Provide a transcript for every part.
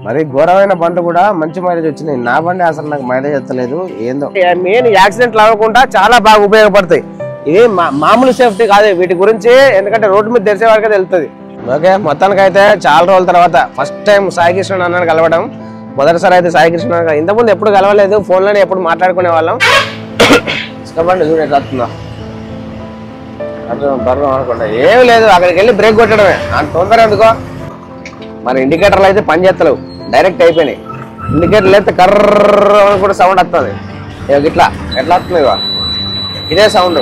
మరి ఘోరమైన బండ్లు కూడా మంచి మైలేజ్ వచ్చినాయి. నా బండి అసలు నాకు మైలేజ్ ఎత్తలేదు ఏందో. మెయిన్ యాక్సిడెంట్లు అవ్వకుండా చాలా బాగా ఉపయోగపడతాయి. ఇది మామూలు సేఫ్టీ కాదు వీటి గురించి, ఎందుకంటే రోడ్డు మీద తెరిచే వరకే తెలుస్తుంది. ఓకే, మొత్తానికి అయితే చాలా రోజుల తర్వాత ఫస్ట్ టైం సాయి కృష్ణ అన్నని కలవడం. మొదటిసారి అయితే సాయి కృష్ణ ఇంతకుముందు ఎప్పుడు కలవలేదు, ఫోన్లోనే ఎప్పుడు మాట్లాడుకునే వాళ్ళం. ఇష్టపడి చూడు ఎట్లా వస్తుందా బర్రం అనుకుంటా, ఏమి లేదు అక్కడికి వెళ్ళి బ్రేక్ కొట్టడమే. అంత తొందర ఎందుకో. మరి ఇండికేటర్లు అయితే పని చేస్తలేవు, డైరెక్ట్ అయిపోయినాయి. ఇండికేటర్లు అయితే కర్ర అని కూడా సౌండ్ వస్తుంది. ఇట్లా ఎట్లా వస్తుంది ఇదే sound.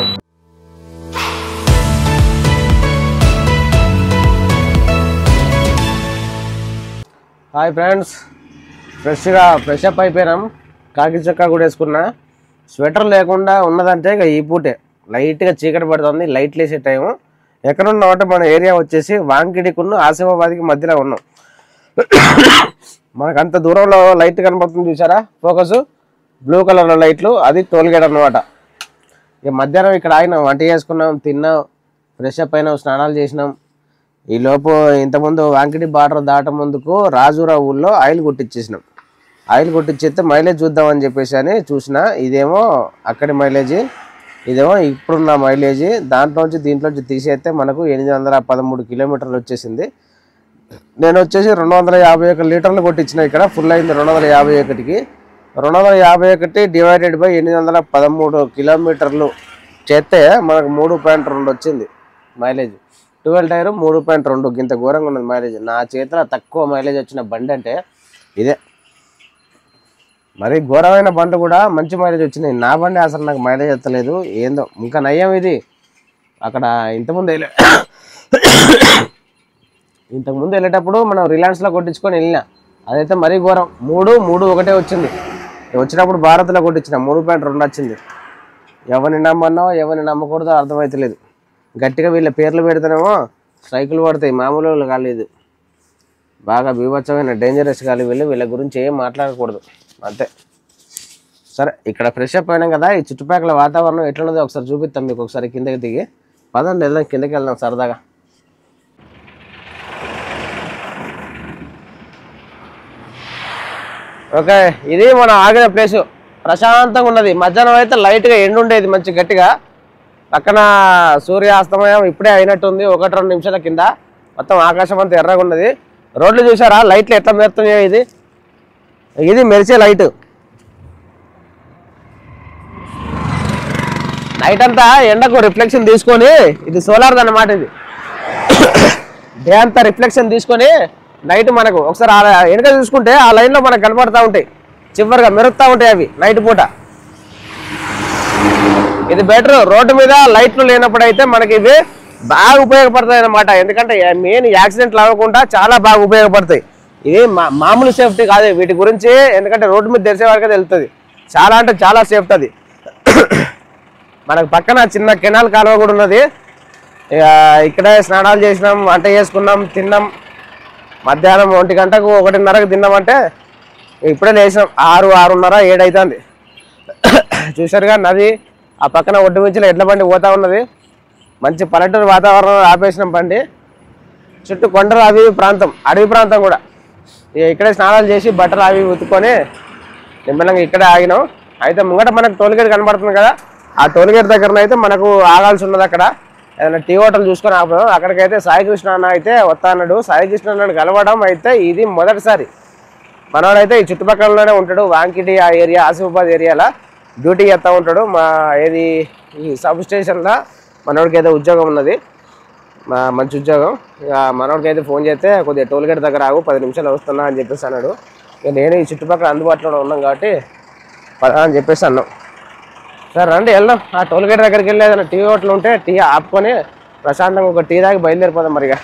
Hi friends, fresh up అయిపోయినాం. కాకి చొక్కా కూడా వేసుకున్నా. స్వెటర్ లేకుండా ఉన్నదంటే ఇక ఈ పూటే లైట్గా చీకటి పడుతుంది, లైట్లు వేసే టైము. ఎక్కడ ఉన్నామంటే మన ఏరియా వచ్చేసి వాంకిడికున్న ఆసిఫాబాద్కి మధ్యలో ఉన్నాం. మనకు అంత దూరంలో లైట్ కనబడుతుంది చూసారా, ఫోకస్ బ్లూ కలర్లో లైట్లు, అది టోల్గేట్ అనమాట. ఇక మధ్యాహ్నం ఇక్కడ ఆగినాం, వంట చేసుకున్నాం, తిన్నాం, ఫ్రెష్ అప్ అయినాం, స్నానాలు చేసినాం. ఈ లోపు ఇంతకుముందు వాంకిడి బార్డర్ దాట ముందుకు రాజురా ఊళ్ళో ఆయిల్ కొట్టించేసినాం. ఆయిల్ కొట్టించేస్తే మైలేజ్ చూద్దామని చెప్పేసి అని చూసిన. ఇదేమో అక్కడి మైలేజ్, ఇదేమో ఇప్పుడున్న మైలేజ్. దీంట్లోంచి తీసేస్తే మనకు 813 కిలోమీటర్లు వచ్చేసింది. నేను వచ్చేసి 251 లీటర్లు కొట్టించిన. ఇక్కడ ఫుల్ అయింది 251కి. 251 డివైడెడ్ బై 813 కిలోమీటర్లు చేస్తే మనకు 3.2 వచ్చింది మైలేజ్. 12 టైర్ 3.2, ఇంత ఘోరంగా ఉన్నది మైలేజ్. నా చేతిలో తక్కువ మైలేజ్ వచ్చిన బండి అంటే ఇదే. మరి ఘోరమైన బండ్లు కూడా మంచి మైలేజ్ వచ్చినాయి. నా బండి అసలు నాకు మైలేజ్ ఎత్తలేదు ఏందో. ఇంకా నయ్యం ఇది. అక్కడ ఇంతకుముందు వెళ్ళేటప్పుడు మనం రిలయన్స్లో కొట్టించుకొని వెళ్ళినా, అదైతే మరీ ఘోరం. 3.1 వచ్చింది. వచ్చినప్పుడు భారత్లో కొట్టించిన 3.2 వచ్చింది. ఎవరిని నమ్మన్నో ఎవరిని నమ్మకూడదో అర్థమవుతలేదు. గట్టిగా వీళ్ళ పేర్లు పెడితేనేమో స్ట్రైకులు పడతాయి, మామూలు వాళ్ళు కాలేదు. బాగా బీభత్సమైన డేంజరస్ కాలి వీళ్ళ గురించి ఏం మాట్లాడకూడదు అంతే. సరే, ఇక్కడ ఫ్రెష్ అప్ అయినాం కదా, ఈ చుట్టుపక్కల వాతావరణం ఎట్లున్నదో ఒకసారి చూపిస్తాం మీకు. ఒకసారి కిందకి దిగి పదండి, వెళ్దాం, కిందకి వెళ్దాం సరదాగా. ఓకే, ఇది మనం ఆగిన ప్లేసు. ప్రశాంతంగా ఉన్నది. మధ్యాహ్నం అయితే లైట్గా ఎండు ఉండేది మంచి గట్టిగా. పక్కన సూర్యాస్తమయం ఇప్పుడే అయినట్టుంది, 1-2 నిమిషాల కింద. మొత్తం ఆకాశం అంతా ఎర్రగా ఉన్నది. రోడ్లు చూసారా లైట్లు ఎట్లా మెరుతున్నాయో. ఇది మెరిసే లైట్. నైట్ అంతా ఎండకు రిఫ్లెక్షన్ తీసుకొని, ఇది సోలార్ది అన్నమాట. ఇది డే అంతా రిఫ్లెక్షన్ తీసుకొని నైట్ మనకు ఒకసారి వెనక చూసుకుంటే ఆ లైన్లో మనకు కనబడుతూ ఉంటాయి, చివరిగా మెరుస్తూ ఉంటాయి అవి నైట్ పూట. ఇది బెటర్. రోడ్డు మీద లైట్లు లేనప్పుడు అయితే మనకి ఇవి బాగా ఉపయోగపడతాయి అన్నమాట. ఎందుకంటే మెయిన్ యాక్సిడెంట్లు అవ్వకుండా చాలా బాగా ఉపయోగపడతాయి. ఇది మామూలు సేఫ్టీ కాదు వీటి గురించి, ఎందుకంటే రోడ్డు మీద తెరిచే వరకే తెలుస్తుంది. చాలా అంటే చాలా సేఫ్టీ అది. మనకు పక్కన చిన్న కెనాల్ కాలువ కూడా ఉన్నది. ఇక్కడే స్నానాలు చేసినాం, వంట చేసుకున్నాం, తిన్నాం. మధ్యాహ్నం 1 గంటకు 1:30కు తిన్నామంటే ఇప్పుడే లేచినాం. 6-6:30 7 అవుతుంది. చూసారుగా నది, ఆ పక్కన ఒడ్డు మించిలో ఎడ్ల బండి పోతా ఉన్నది. మంచి పల్లెటూరు వాతావరణం ఆపేసినాం బండి. చుట్టూ కొండలు, అడవి ప్రాంతం కూడా. ఇక్కడే స్నానాలు చేసి బట్టలు అవి ఉతుక్కొని నిమ్మలంగా ఇక్కడే ఆగినాం. అయితే ముంగట మనకు టోల్గేట్ కనబడుతుంది కదా, ఆ టోల్గేట్ దగ్గర అయితే మనకు ఆగాల్సి ఉన్నది. అక్కడ ఏదైనా టీ హోటల్ చూసుకొని ఆపుదాం. అక్కడికైతే సాయి కృష్ణ అన్న అయితే వస్తా అన్నాడు. సాయి కృష్ణ అన్నను కలవడం అయితే ఇది మొదటిసారి. మనవాడైతే ఈ చుట్టుపక్కలలోనే ఉంటాడు, వాంకిడి ఆ ఏరియా, ఆసిఫాబాద్ ఏరియాలో డ్యూటీ చేస్తూ ఉంటాడు. ఈ సబ్ స్టేషన్లో మనోడికి అయితే ఉద్యోగం ఉన్నది, మంచి ఉద్యోగం. ఇక మనోడికి అయితే ఫోన్ చేస్తే కొద్దిగా టోల్గేట్ దగ్గర ఆగు, 10 నిమిషాలు వస్తున్నా అని చెప్పేసి అన్నాడు. ఇక నేను ఈ చుట్టుపక్కల అందుబాటులో ఉన్నాం కాబట్టి అని చెప్పేసి అన్నాం. సరే రండి వెళ్దాం. ఆ టోల్గేట్ దగ్గరికి వెళ్ళి ఏదైనా టీ హోటల్ ఉంటే టీ ఆపుకొని ప్రశాంతంగా ఒక టీ తాగి బయలుదేరిపోదాం. మరిగా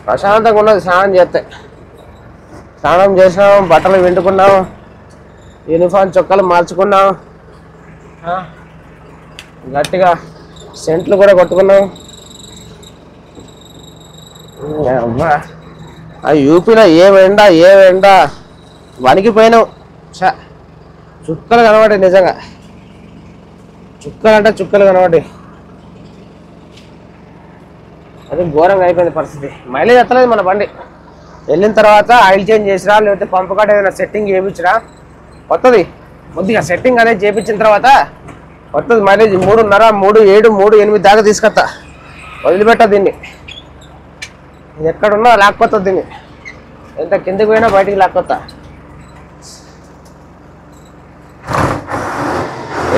ప్రశాంతంగా ఉన్నది. స్నానం చేసినాం, బట్టలు విండుకున్నాం, యూనిఫామ్ చొక్కాలు మార్చుకున్నాం, గట్టిగా సెంట్లు కూడా కొట్టుకున్నాం. ఆ యూపీలో ఏం ఎండ వణికిపోయినావు. చుక్కలు కనబడి నిజంగా చుక్కలు అంటే చుక్కలు కనబడి అది ఘోరంగా అయిపోయింది పరిస్థితి. మైలేజ్ ఎత్తలేదు మన బండి. వెళ్ళిన తర్వాత ఆయిల్ చేంజ్ చేసిరా లేకపోతే పంపు కాడ ఏదైనా సెట్టింగ్ చేయించిరా వస్తుంది. కొద్దిగా సెట్టింగ్ అనేది చేయించిన తర్వాత వస్తుంది మైలేజ్ 3.5, 3, 7, 3, 8 దాకా తీసుకొస్తా. వదిలిపెట్టా దీన్ని. ఇది ఎక్కడున్నా లాక్కొస్తా దీన్ని. ఎంత కిందకి పోయినా బయటికి లాక్కొస్తా.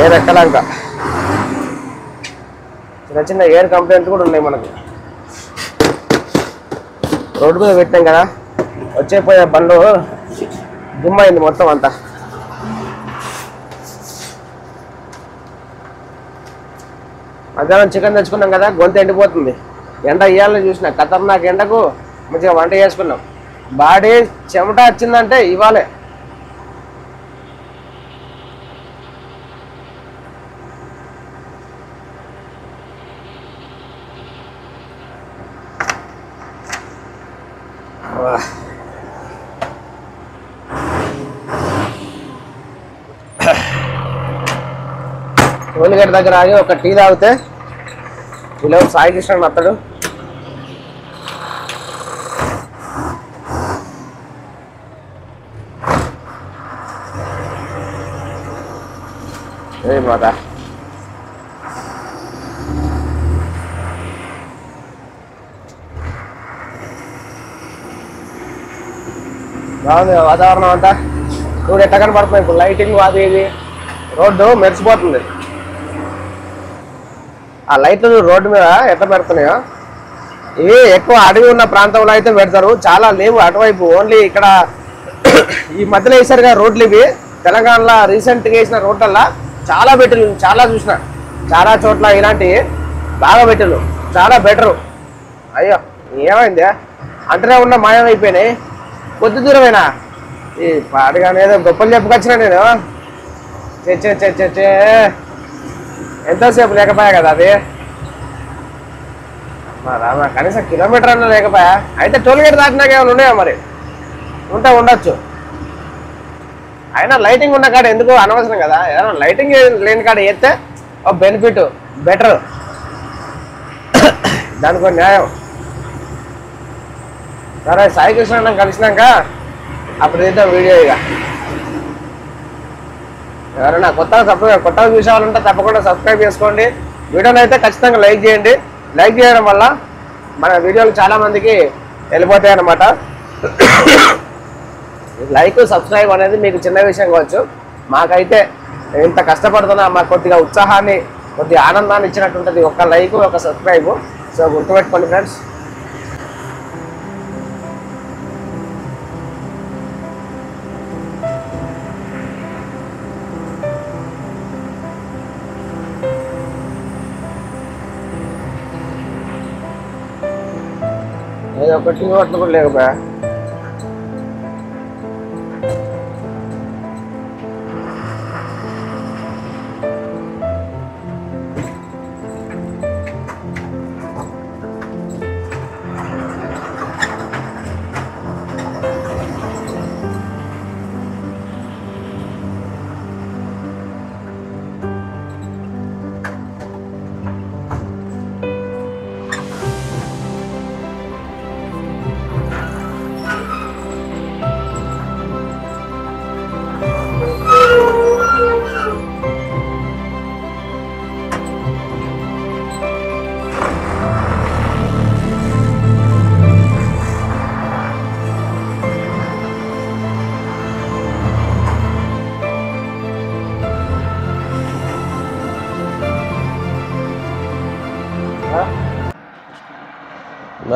ఎయిర్ ఎక్కలాక చిన్న చిన్న ఎయిర్ కంప్లైంట్స్ కూడా ఉన్నాయి మనకు. రోడ్డు మీద పెట్టాం కదా, వచ్చేపోయే బండ్లు దుమ్మైంది మొత్తం అంతా. మధ్యాహ్నం చికెన్ తెచ్చుకున్నాం కదా, గొంతు ఎండిపోతుంది. ఎండ ఇవ్వాలని చూసిన ఖతర్నాక్ ఎండకు మంచిగా వంట చేసుకున్నాం. బాడీ చెమట వచ్చిందంటే ఇవ్వాలే. టోల్గేట్ దగ్గర ఆగి ఒక టీ తాగితే ఇలా సాయి కృష్ణ అత్తడు. ఏ మాట బాగుంది వాతావరణం అంతా. చూడు ఎట్లా కనపడుతుంది ఇప్పుడు లైటింగ్. అది ఇది రోడ్డు మెరిసిపోతుంది. ఆ లైట్లు రోడ్డు మీద ఎట్లా పెడుతున్నాయో. ఇవి ఎక్కువ అడవి ఉన్న ప్రాంతంలో అయితే పెడతారు, చాలా లేవు అటువైపు. ఓన్లీ ఇక్కడ ఈ మధ్యలో వేసారు కదా రోడ్లు. ఇవి తెలంగాణలో రీసెంట్గా వేసిన రోడ్లల్లో చాలా బెటర్లు, చాలా చూసిన. చాలా చోట్ల ఇలాంటివి బాగా బెటర్లు, చాలా బెటరు. అయ్యో ఏమైంది అంటనే ఉన్న మాయమైపోయినాయి. కొద్ది దూరమేనా ఈ పాడుగానే ఏదో గొప్పలు చెప్పుకొచ్చినా నేను. చే ఎంతోసేపు లేకపోయా కదా అది. రామా కనీసం కిలోమీటర్ అన్నా లేకపోయా. అయితే టోల్గేట్ దాటినాక ఏమైనా ఉన్నాయా మరి? ఉండొచ్చు. అయినా లైటింగ్ ఉన్న కాడ ఎందుకు అనవసరం కదా. ఏదైనా లైటింగ్ లేని కాడ వేస్తే ఒక బెనిఫిట్, బెటర్, దానికి న్యాయం. సరే సాయి కృష్ణ కలిసినాక అప్పుడు తీద్దాం వీడియో. ఇక ఎవరైనా కొత్తగా చూసేవాళ్ళంటే తప్పకుండా సబ్స్క్రైబ్ చేసుకోండి. వీడియోని అయితే ఖచ్చితంగా లైక్ చేయండి. లైక్ చేయడం వల్ల మన వీడియోలు చాలా మందికి వెళ్ళిపోతాయి అన్నమాట. లైక్ సబ్స్క్రైబ్ అనేది మీకు చిన్న విషయం కావచ్చు, మాకైతే ఇంత కష్టపడుతున్నా మాకు కొద్దిగా ఉత్సాహాన్ని, కొద్దిగా ఆనందాన్ని ఇచ్చినట్టుంటుంది ఒక లైక్, ఒక సబ్స్క్రైబ్. సో గుర్తుపెట్టుకోండి ఫ్రెండ్స్. ఏదో ఒకటి వాటిని కూడా లేకపోయా.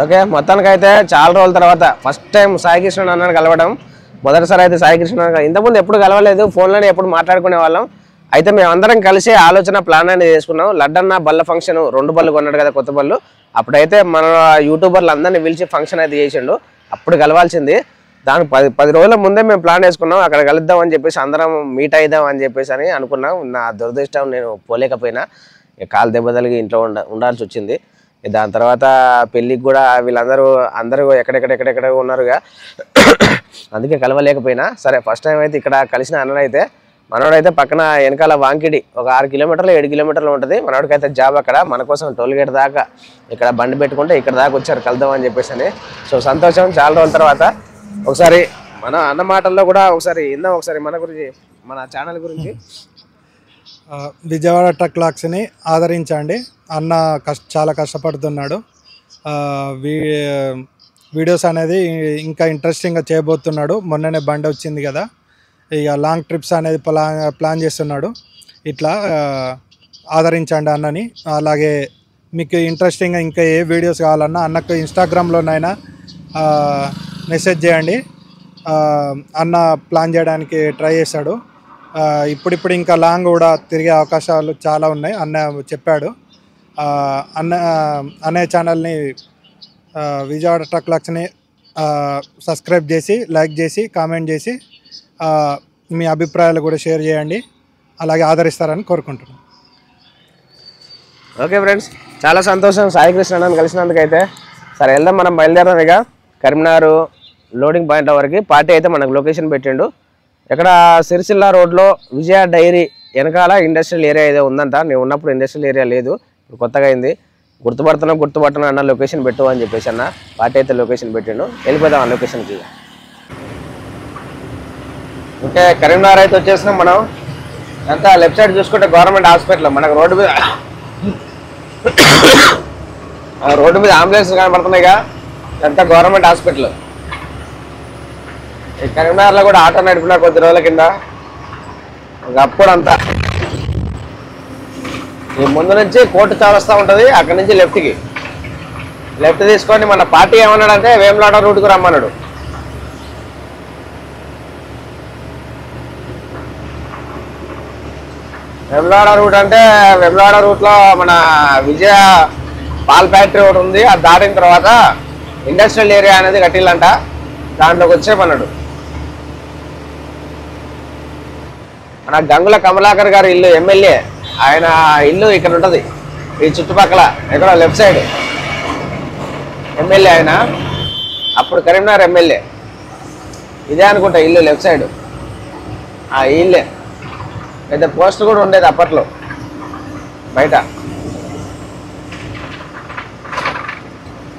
ఓకే, మొత్తానికైతే చాలా రోజుల తర్వాత ఫస్ట్ టైం సాయి కృష్ణ అన్నని కలవడం. మొదటిసారి అయితే సాయి కృష్ణ ఇంతకుముందు ఎప్పుడు కలవలేదు, ఫోన్లోనే ఎప్పుడు మాట్లాడుకునే వాళ్ళం. అయితే మేమందరం కలిసి ఆలోచన ప్లాన్ అనేది చేసుకున్నాం. లడ్డన్న బల్ల ఫంక్షన్ 2 బళ్ళు కొన్నాడు కదా, కొత్త బళ్ళు. అప్పుడైతే మన యూట్యూబర్లు అందరినీ పిలిచి ఫంక్షన్ అయితే చేసిండు. అప్పుడు కలవాల్సింది. దానికి 10 రోజుల ముందే మేము ప్లాన్ వేసుకున్నాం. అక్కడ కలుద్దాం అని చెప్పేసి, అందరం మీట్ అయిద్దాం అని చెప్పేసి అని అనుకున్నాం. నా దురదృష్టం నేను పోలేకపోయినా, కాలు దెబ్బ తగిలి ఇంట్లో ఉండాల్సి వచ్చింది. దాని తర్వాత పెళ్ళికి కూడా అందరూ ఎక్కడెక్కడ ఉన్నారుగా, అందుకే కలవలేకపోయినా. సరే ఫస్ట్ టైం అయితే ఇక్కడ కలిసిన అన్ననైతే, మనోడైతే పక్కన వెనకాల వాంకిడి ఒక 6 కిలోమీటర్లు 7 కిలోమీటర్లు ఉంటుంది. మనోడికైతే జాబ్ అక్కడ, మన కోసం టోల్గేట్ దాకా ఇక్కడ బండి పెట్టుకుంటే ఇక్కడ దాకా వచ్చారు కలుద్దాం అని చెప్పేసి. సో సంతోషం, చాలా రోజుల తర్వాత. ఒకసారి మన అన్న మాటల్లో కూడా ఒకసారి విందాం, ఒకసారి మన గురించి, మన ఛానల్ గురించి. విజయవాడ ట్రక్ లాక్స్ని ఆదరించండి. అన్న చాలా కష్టపడుతున్నాడు. వీడియోస్ అనేది ఇంకా ఇంట్రెస్టింగ్గా చేయబోతున్నాడు. మొన్ననే బండి వచ్చింది కదా, ఇక లాంగ్ ట్రిప్స్ అనేది ప్లాన్ చేస్తున్నాడు. ఇట్లా ఆదరించండి అన్నని. అలాగే మీకు ఇంట్రెస్టింగ్గా ఇంకా ఏ వీడియోస్ కావాలన్నా అన్నకు ఇన్స్టాగ్రామ్లోనైనా మెసేజ్ చేయండి. అన్న ప్లాన్ చేయడానికి ట్రై చేశాడు. ఇప్పుడు ఇంకా లాంగ్ కూడా తిరిగే అవకాశాలు చాలా ఉన్నాయి అన్న చెప్పాడు. అనే ఛానల్ని విజయవాడ ట్రక్ లాక్స్ని సబ్స్క్రైబ్ చేసి, లైక్ చేసి, కామెంట్ చేసి మీ అభిప్రాయాలు కూడా షేర్ చేయండి. అలాగే ఆదరిస్తారని కోరుకుంటున్నాను. ఓకే ఫ్రెండ్స్, చాలా సంతోషం సాయికృష్ణ అన్నని కలిసినందుకైతే. సరే వెళ్దాం, మనం బయలుదేరాం. ఇక కరీంనగర్ లోడింగ్ పాయింట్ వరకు పార్టీ అయితే మనకు లొకేషన్ పెట్టిండు. ఇక్కడ సిరిసిల్ల రోడ్లో విజయ డైరీ వెనకాల ఇండస్ట్రియల్ ఏరియా ఏదో ఉందంట. నేను ఉన్నప్పుడు ఇండస్ట్రియల్ ఏరియా లేదు, ఇప్పుడు కొత్తగా అయింది. గుర్తుపడుతున్నా అన్న లొకేషన్ పెట్టు అని చెప్పేసి అన్న పార్టీ అయితే లొకేషన్ పెట్టిండు. వెళ్ళిపోదాం ఆ లొకేషన్కి. ఓకే, కరీంనగర్ అయితే వచ్చేసినాం మనం. అంతా లెఫ్ట్ సైడ్ చూసుకుంటే గవర్నమెంట్ హాస్పిటల్. మనకు రోడ్డు మీద అంబులెన్స్ కనబడుతున్నాయిగా, అంతా గవర్నమెంట్ హాస్పిటల్. ఈ కరీంనగర్లో కూడా ఆటో నడిపినా కొద్ది రోజుల కింద. అప్పుడంతా ఈ ముందు నుంచి కోర్టు చౌరస్తా ఉంటుంది, అక్కడి నుంచి లెఫ్ట్ తీసుకొని మన పార్టీ ఏమన్నాడంటే వేములవాడ రూట్కు రమ్మన్నాడు. వేములవాడ రూట్ అంటే వేములవాడ రూట్లో మన విజయ పాల్ ఫ్యాక్టరీ ఒకటి ఉంది. అది దాటిన తర్వాత ఇండస్ట్రియల్ ఏరియా అనేది కట్టిల్లంట, దాంట్లోకి వచ్చేమన్నాడు. మన గంగుల కమలాకర్ గారి ఇల్లు ఎమ్మెల్యే, ఆయన ఇల్లు ఇక్కడ ఉంటుంది ఈ చుట్టుపక్కల ఎక్కడ లెఫ్ట్ సైడ్. ఎమ్మెల్యే ఆయన, అప్పుడు కరీంనగర్ ఎమ్మెల్యే. ఇదే అనుకుంటా ఇల్లు లెఫ్ట్ సైడ్. ఆ ఇల్లే పెద్ద పోస్ట్ కూడా ఉండేది అప్పట్లో బయట.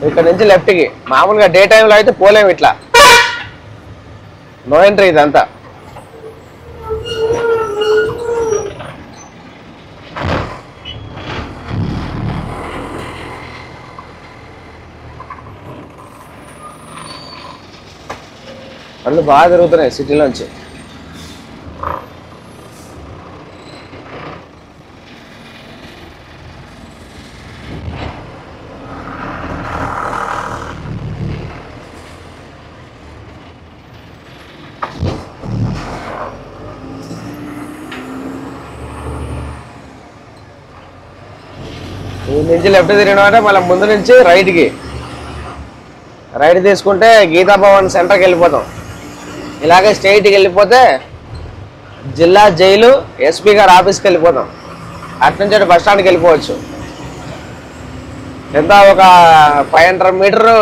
ఇక్కడ నుంచి లెఫ్ట్కి మామూలుగా డే టైంలో అయితే పోలేము, ఇట్లా నో ఎంట్రీ ఇదంతా. పనులు బాగా జరుగుతున్నాయి సిటీలోంచి. నుంచి లెఫ్ట్ తిరిగినామంటే మళ్ళీ ముందు నుంచి రైట్ తీసుకుంటే గీతా భవన్ సెంటర్కి వెళ్ళిపోతాం. ఇలాగే స్ట్రైట్కి వెళ్ళిపోతే జిల్లా జైలు ఎస్పీ గారి ఆఫీస్కి వెళ్ళిపోతాం. అట్నుంచి బస్ స్టాండ్కి వెళ్ళిపోవచ్చు. ఎంత ఒక 500 మీటర్లు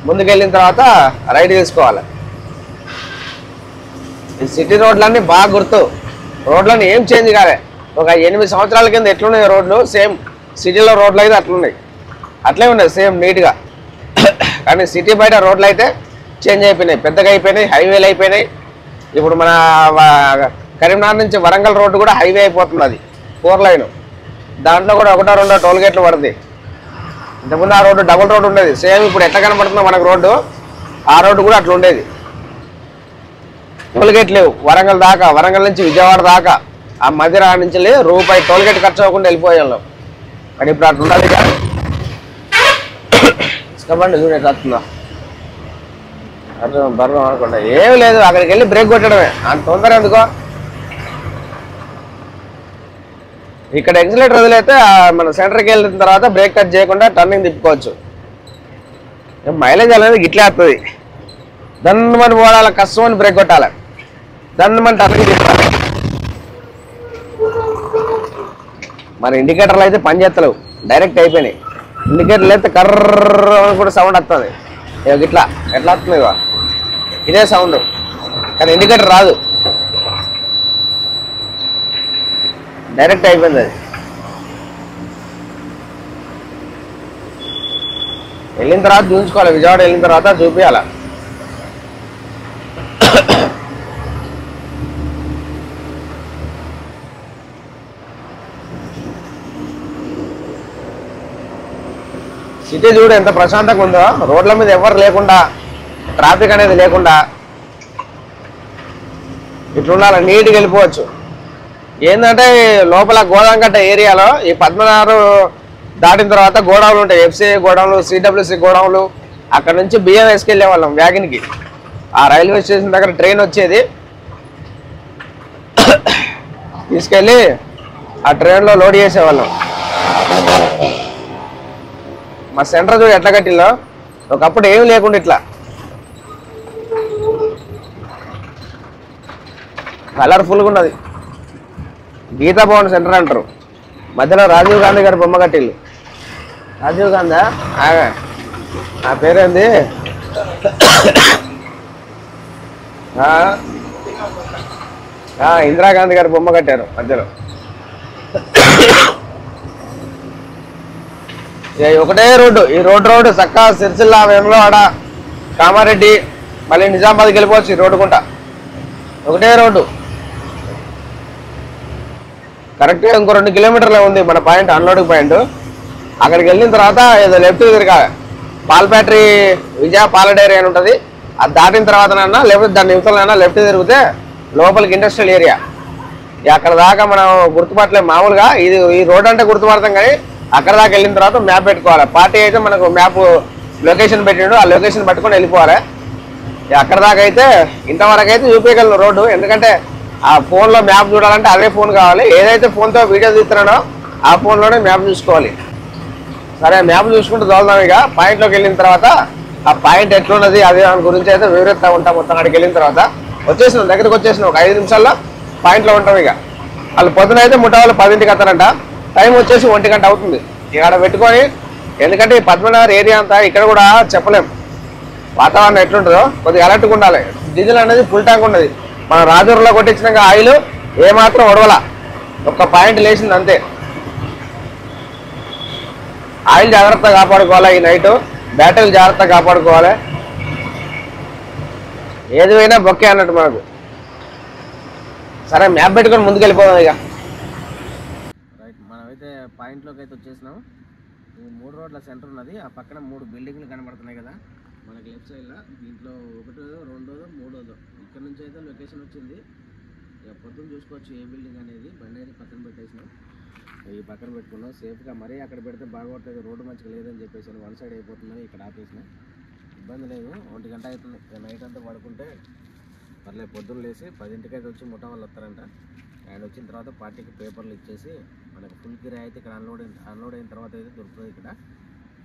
ముందుకు వెళ్ళిన తర్వాత రైట్ తీసుకోవాలి. ఈ సిటీ రోడ్లన్నీ బాగా గుర్తు. రోడ్లన్నీ ఏం చేంజ్ కాలే. ఒక 8 సంవత్సరాల కింద ఎట్లున్నాయి రోడ్లు, సేమ్ సిటీలో రోడ్లు అయితే అట్లున్నాయి, అట్లే ఉన్నాయి సేమ్ నీట్గా. కానీ సిటీ బయట రోడ్లు అయితే చేంజ్ అయిపోయినాయి, పెద్దగా అయిపోయినాయి, హైవేలు అయిపోయినాయి. ఇప్పుడు మన కరీంనగర్ నుంచి వరంగల్ రోడ్డు కూడా హైవే అయిపోతుంది, అది 4 లైన్. దాంట్లో కూడా 1-2 టోల్ గేట్లు పడుతుంది. ఇంతకుముందు ఆ రోడ్డు డబుల్ రోడ్డు ఉండేది, సేమ్ ఇప్పుడు ఎట్లా కనబడుతుందో మనకు రోడ్డు, ఆ రోడ్డు కూడా అట్లా ఉండేది. టోల్ గేట్ లేవు వరంగల్ దాకా, వరంగల్ నుంచి విజయవాడ దాకా ఆ మధ్య నుంచి రూపాయి టోల్ గేట్ ఖర్చు అవ్వకుండా వెళ్ళిపోయాం. కానీ ఇప్పుడు అట్లా ఉండాలి. ఇసుకబండి చూడు ఎట్లా వస్తుందో, అట్లా బర్రం అనుకుంటా. ఏం లేదు, అక్కడికి వెళ్ళి బ్రేక్ కొట్టడమే, అంత తొందర ఎందుకో. ఇక్కడ ఎక్సిలేటర్ వదిలేస్తే మన సెంటర్కి వెళ్ళిన తర్వాత బ్రేక్ కట్ చేయకుండా టర్నింగ్ తిప్పుకోవచ్చు. మైలేజ్ అనేది గిట్లే వస్తుంది. దన్నుమని పోవాల, కష్టమని బ్రేక్ కొట్టాలి, దన్నుమని టర్నింగ్ తిప్పాలి. మన ఇండికేటర్లు అయితే పని చేస్తలేవు, డైరెక్ట్ అయిపోయినాయి. ఇండికేటర్ లేకపోతే కర్ర అని కూడా సౌండ్ వస్తుంది. ఇట్లా ఎట్లా వస్తుంది ఇక ఇదే సౌండ్, కానీ ఇండికేటర్ రాదు, డైరెక్ట్ అయిపోయింది అది. వెళ్ళిన తర్వాత చూసుకోవాలి, విజయవాడ వెళ్ళిన తర్వాత చూపించాల. సిటీ చూడు ఎంత ప్రశాంతంగా ఉందో, రోడ్ల మీద ఎవరు లేకుండా, ట్రాఫిక్ అనేది లేకుండా ఇట్లుండాలి, నీట్గా వెళ్ళిపోవచ్చు. ఏంటంటే లోపల గోదాంకట్ట ఏరియాలో ఈ 16 దాటిన తర్వాత గోడౌన్లు ఉంటాయి, ఎఫ్సీ గోడౌన్లు, సిడబ్ల్యూసి గోడౌన్లు. అక్కడ నుంచి బియ్యం వేసుకెళ్ళే వాళ్ళం వ్యాగన్కి. ఆ రైల్వే స్టేషన్ దగ్గర ట్రైన్ వచ్చేది, తీసుకెళ్ళి ఆ ట్రైన్లో లోడ్ చేసేవాళ్ళం. మా సెంటర్ చూడు ఎట్లా కట్టిల్లో, ఒకప్పుడు ఏం లేకుండా ఇట్లా కలర్ఫుల్గా ఉన్నది. గీతా భవన్ సెంటర్ అంటారు, మధ్యలో రాజీవ్ గాంధీ గారి బొమ్మ కట్టిల్లు. రాజీవ్ గాంధీ ఆ పేరేంది, ఇందిరాగాంధీ గారి బొమ్మ కట్టారు మధ్యలో. ఒకటే రోడ్డు, ఈ రోడ్డు చక్కా సిరిసిల్ల, వేములవాడ, కామారెడ్డి, మళ్ళీ నిజామాబాద్కి వెళ్ళిపోవచ్చు ఈ రోడ్డు గుంట. ఒకటే రోడ్డు, కరెక్ట్గా ఇంకో 2 కిలోమీటర్లే ఉంది మన పాయింట్, అన్లోడింగ్ పాయింట్. అక్కడికి వెళ్ళిన తర్వాత ఏదో లెఫ్ట్ తిరగాలి, పాల ఫ్యాక్టరీ విజయ పాల డైరీ అని ఉంటుంది. అది దాటిన తర్వాతనైనా లేకపోతే దాని నిమిషాలైనా లెఫ్ట్ తిరిగితే లోపలికి ఇండస్ట్రియల్ ఏరియా. అక్కడ దాకా మనం గుర్తుపట్టలేము మామూలుగా, ఈ రోడ్ అంటే గుర్తుపడతాం, కానీ అక్కడ దాకా వెళ్ళిన తర్వాత మ్యాప్ పెట్టుకోవాలి. పార్టీ అయితే మనకు మ్యాప్ లొకేషన్ పెట్టిండు, ఆ లొకేషన్ పట్టుకొని వెళ్ళిపోవాలి. అక్కడ దాకా అయితే ఇంతవరకు అయితే చూపించగలను రోడ్డు, ఎందుకంటే ఆ ఫోన్లో మ్యాప్ చూడాలంటే అదే ఫోన్ కావాలి. ఏదైతే ఫోన్తో వీడియో తీస్తున్నానో ఆ ఫోన్లోనే మ్యాప్ చూసుకోవాలి. సరే మ్యాప్ చూసుకుంటూ చదువుదాం. ఇక పాయింట్లోకి వెళ్ళిన తర్వాత ఆ పాయింట్ ఎట్లున్నది అదే దాని గురించి అయితే వివరిస్తూ ఉంటాం. మొత్తం అక్కడికి వెళ్ళిన తర్వాత వచ్చేసినాం, దగ్గరికి వచ్చేసినాం, ఒక 5 నిమిషాల్లో పాయింట్లో ఉంటాం. ఇక వాళ్ళు పొద్దున అయితే ముఠావాళ్ళు 10ంటికి వస్తారంట, టైం వచ్చేసి 1 గంట అవుతుంది. ఇక్కడ పెట్టుకొని, ఎందుకంటే ఈ పద్మనగర్ ఏరియా అంతా ఇక్కడ కూడా చెప్పలేం వాతావరణం ఎట్లుంటుందో, కొద్దిగా అలర్ట్గా ఉండాలి. డీజిల్ అనేది ఫుల్ ట్యాంక్ ఉన్నది, మన రాజూరులో కొట్టించినాక ఆయిల్ ఏమాత్రం ఒడవల, ఒక్క పాయింట్ లేచింది అంతే. ఆయిల్ జాగ్రత్తగా కాపాడుకోవాలి, ఈ నైట్ బ్యాటరీలు జాగ్రత్తగా కాపాడుకోవాలి. ఏది పోయినా బొక్కే అన్నట్టు మనకు. సరే మ్యాప్ పెట్టుకొని ముందుకు వెళ్ళిపోదాం ఇక. రైట్, మనమైతే పాయింట్లోకి అయితే వచ్చేసినాం. ఈ 3 రోడ్ల సెంటర్ ఉన్నది, ఆ పక్కన 3 బిల్డింగ్లు కనబడుతున్నాయి కదా మనకి లెఫ్ట్ సైడ్లో. దీంట్లో 1దో 2దో 3దో ఇక్కడ నుంచి అయితే లొకేషన్ వచ్చింది. ఇక పొద్దున్న చూసుకోవచ్చు ఏ బిల్డింగ్ అనేది. బండి అయితే పక్కన పెట్టేసినాం, ఈ పక్కన పెట్టుకున్నాం సేఫ్గా. మరీ అక్కడ పెడితే బాగోట్లేదు, రోడ్డు మంచిగా లేదని చెప్పేసి 1 సైడ్ అయిపోతుందని ఇక్కడ ఆపేసిన. ఇబ్బంది లేదు, 1 గంట అవుతుంది. నైట్ అంతా పడుకుంటే పర్లేదు. పొద్దున్న లేసి 10ంటికి అయితే వచ్చి ముఠా వాళ్ళు వస్తారంట. ఆయన వచ్చిన తర్వాత పార్టీకి పేపర్లు ఇచ్చేసి మనకు ఫుల్ కిరాయి అయితే ఇక్కడ అన్లోడ్ అయిన తర్వాత అయితే దొరుకుతుంది. ఇక్కడ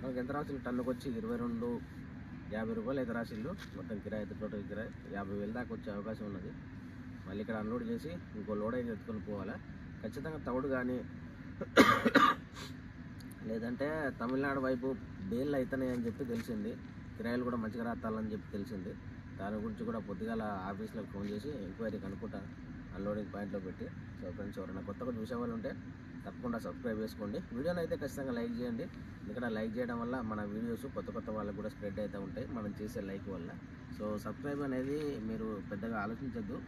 మనకి ఎంత రాసిల్లు టన్నుకు వచ్చి 2250 రూపాయలు అయితే రాసిల్లు. మొత్తం కిరాయి అయితే టోటల్ కిరాయి 50,000 దాకా వచ్చే అవకాశం ఉన్నది. మళ్ళీ ఇక్కడ అన్లోడ్ చేసి ఇంకో లోడ్ అయితే ఎత్తుకొని పోవాలి. ఖచ్చితంగా తౌడు కానీ లేదంటే తమిళనాడు వైపు బేళ్ళు అవుతున్నాయి అని చెప్పి తెలిసింది. కిరాయిలు కూడా మంచిగా రాస్తాలని చెప్పి తెలిసింది. దాని గురించి కూడా పొద్దుగాల ఆఫీస్లోకి ఫోన్ చేసి ఎంక్వైరీ కనుక్కుంటా అన్లోడింగ్ పాయింట్లో పెట్టి. సో ఫ్రెండ్స్, ఎవరైనా కొత్తగా చూసేవాళ్ళు ఉంటే తప్పకుండా సబ్స్క్రైబ్ చేసుకోండి. వీడియోని అయితే ఖచ్చితంగా లైక్ చేయండి, ఎందుకంటే లైక్ చేయడం వల్ల మన వీడియోస్ కొత్త వాళ్ళకు కూడా స్ప్రెడ్ అవుతూ ఉంటాయి మనం చేసే లైక్ వల్ల. సో సబ్స్క్రైబ్ అనేది మీరు పెద్దగా ఆలోచించద్దు,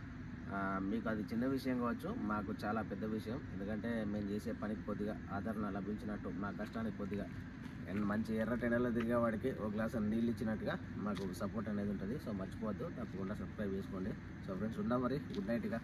మీకు అది చిన్న విషయం కావచ్చు, మాకు చాలా పెద్ద విషయం. ఎందుకంటే మేము చేసే పనికి కొద్దిగా ఆదరణ లభించినట్టు, మా కష్టానికి కొద్దిగా మంచి ఎర్ర టెండర్లో తిరిగే వాడికి ఒక గ్లాస్ నీళ్ళు ఇచ్చినట్టుగా మాకు సపోర్ట్ అనేది ఉంటుంది. సో మర్చిపోవద్దు, తప్పకుండా సబ్స్క్రైబ్ చేసుకోండి. సో ఫ్రెండ్స్, ఉందా మరి, గుడ్ నైట్గా.